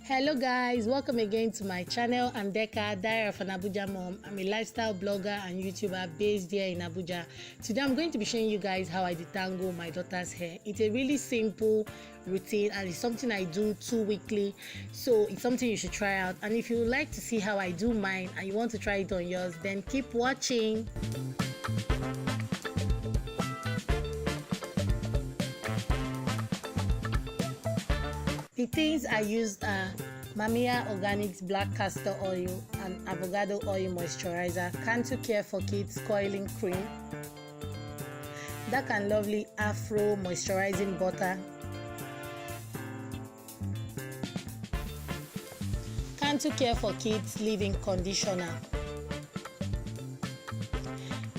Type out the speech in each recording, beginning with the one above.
Hello guys, welcome again to my channel. I'm Deka, Diary of an Abuja Mom. I'm a lifestyle blogger and YouTuber based here in Abuja. Today I'm going to be showing you guys how I detangle my daughter's hair. It's a really simple routine and it's something I do weekly, so it's something you should try out. And if you would like to see how I do mine and you want to try it on yours, then keep watching. The things I used are Mamiya Organics Black Castor Oil and Avocado Oil Moisturizer, Cantu Care for Kids Coiling Cream, Dark and Lovely Afro Moisturizing Butter, Cantu Care for Kids Leave-In Conditioner,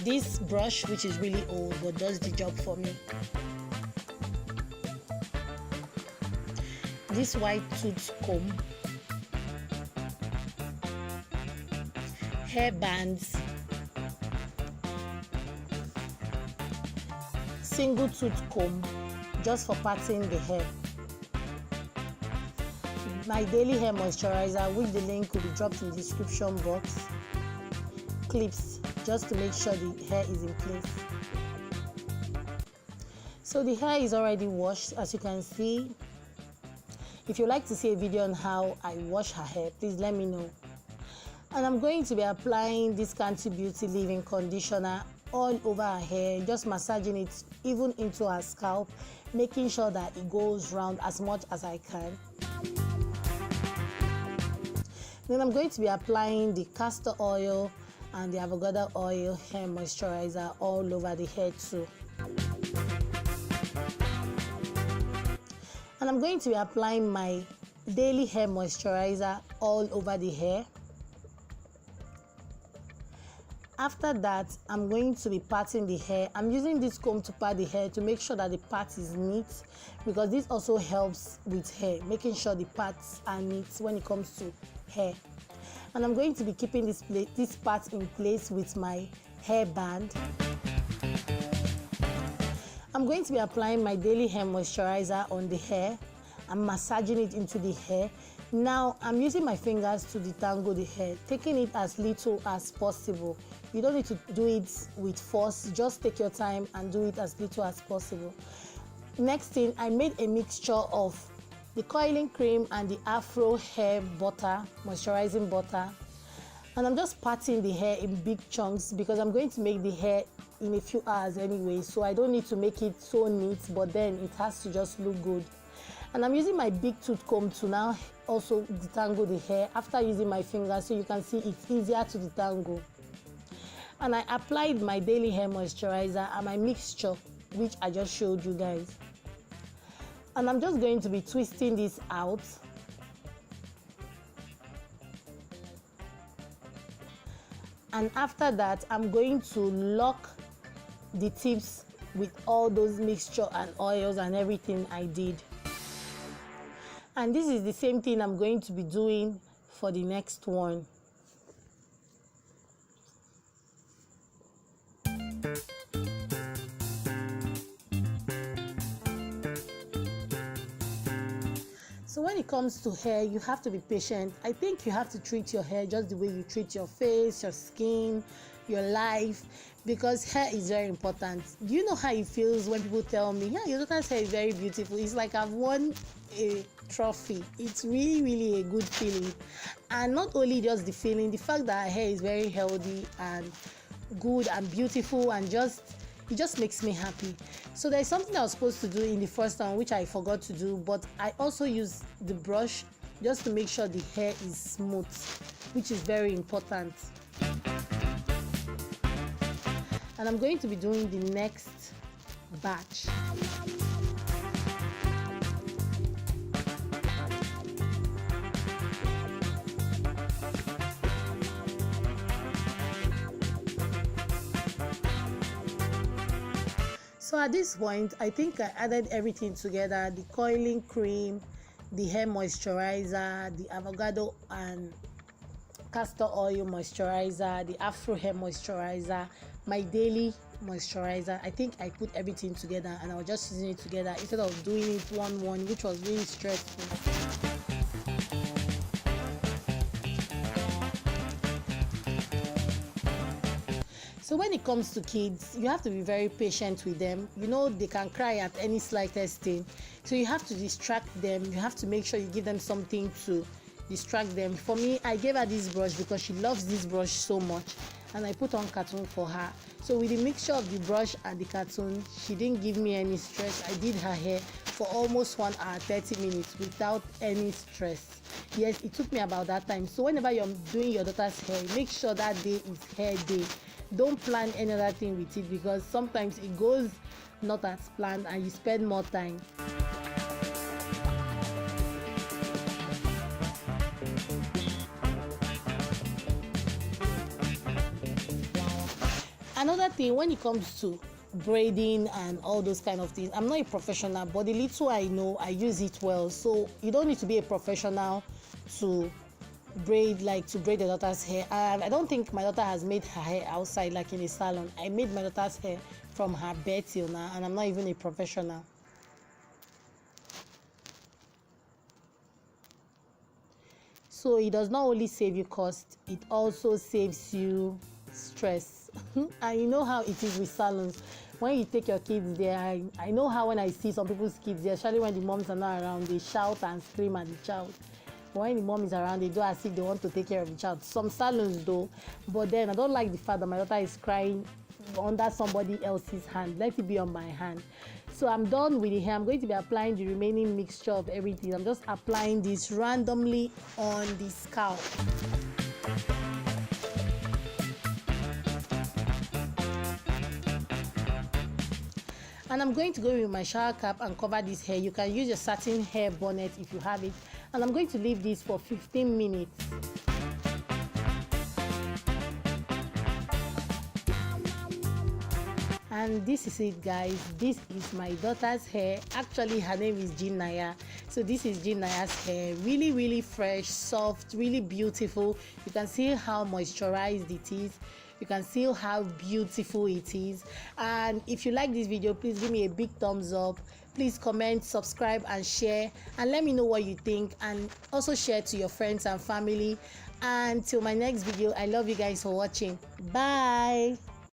this brush which is really old but does the job for me, this white tooth comb, hair bands, single tooth comb just for parting the hair, my daily hair moisturizer, which the link will be dropped in the description box, clips just to make sure the hair is in place. So the hair is already washed, as you can see. If you'd like to see a video on how I wash her hair, please let me know. And I'm going to be applying this Cantu Beauty Leave-In Conditioner all over her hair, just massaging it even into her scalp, making sure that it goes round as much as I can. Then I'm going to be applying the castor oil and the avocado oil hair moisturizer all over the hair too. And I'm going to be applying my daily hair moisturizer all over the hair. After that, I'm going to be parting the hair. I'm using this comb to part the hair to make sure that the part is neat, because this also helps with hair, making sure the parts are neat when it comes to hair. And I'm going to be keeping this part in place with my hair band. I'm going to be applying my daily hair moisturizer on the hair and massaging it into the hair. Now I'm using my fingers to detangle the hair, taking it as little as possible. You don't need to do it with force, just take your time and do it as little as possible. Next thing, I made a mixture of the coiling cream and the Afro hair butter, moisturizing butter. And I'm just parting the hair in big chunks because I'm going to make the hair in a few hours anyway, so I don't need to make it so neat, but then it has to just look good. And I'm using my big tooth comb to now also detangle the hair after using my fingers, so you can see it's easier to detangle. And I applied my daily hair moisturizer and my mixture, which I just showed you guys. And I'm just going to be twisting this out. And after that, I'm going to lock the tips with all those mixture and oils and everything I did. And this is the same thing I'm going to be doing for the next one. So when it comes to hair, you have to be patient. I think you have to treat your hair just the way you treat your face, your skin, your life, because hair is very important. Do you know how it feels when people tell me, yeah, your daughter's hair is very beautiful? It's like I've won a trophy. It's really a good feeling. And not only just the feeling, the fact that her hair is very healthy and good and beautiful, and it just makes me happy. So there's something I was supposed to do in the first time which I forgot to do, but I also use the brush just to make sure the hair is smooth, which is very important. And I'm going to be doing the next batch. So at this point, I think I added everything together: the coiling cream, the hair moisturizer, the avocado and castor oil moisturizer, the Afro hair moisturizer, my daily moisturizer. I think I put everything together and I was just using it together instead of doing it one, which was really stressful. So when it comes to kids, you have to be very patient with them. You know, they can cry at any slightest thing. So you have to distract them. You have to make sure you give them something to distract them. For me, I gave her this brush because she loves this brush so much, and I put on cartoon for her. So with the mixture of the brush and the cartoon, she didn't give me any stress. I did her hair for almost 1 hour 30 minutes without any stress. Yes, it took me about that time. So whenever you're doing your daughter's hair, make sure that day is hair day. Don't plan any other thing with it, because sometimes it goes not as planned and you spend more time. Another thing, when it comes to braiding and all those kind of things, I'm not a professional, but the little I know, I use it well. So you don't need to be a professional to braid your daughter's hair. I don't think my daughter has made her hair outside like in a salon. I made my daughter's hair from her bed till now, and I'm not even a professional. So it does not only save you cost, it also saves you stress. And you know how it is with salons. When you take your kids there, I know how when I see some people's kids there, especially when the moms are not around, they shout and scream at the child. But when the mom is around, they do as if they want to take care of the child. Some salons though, but then I don't like the fact that my daughter is crying under somebody else's hand. Let it be on my hand. So I'm done with the hair. I'm going to be applying the remaining mixture of everything. I'm just applying this randomly on the scalp. And I'm going to go with my shower cap and cover this hair. You can use your satin hair bonnet if you have it. And I'm going to leave this for 15 minutes. And this is it, guys. This is my daughter's hair. Actually, her name is Jinaya. So this is Jinaya's hair. Really, really fresh, soft, really beautiful. You can see how moisturized it is. You can see how beautiful it is. And if you like this video, please give me a big thumbs up. Please comment, subscribe and share, and let me know what you think, and also share to your friends and family. And till my next video, I love you guys for watching. Bye.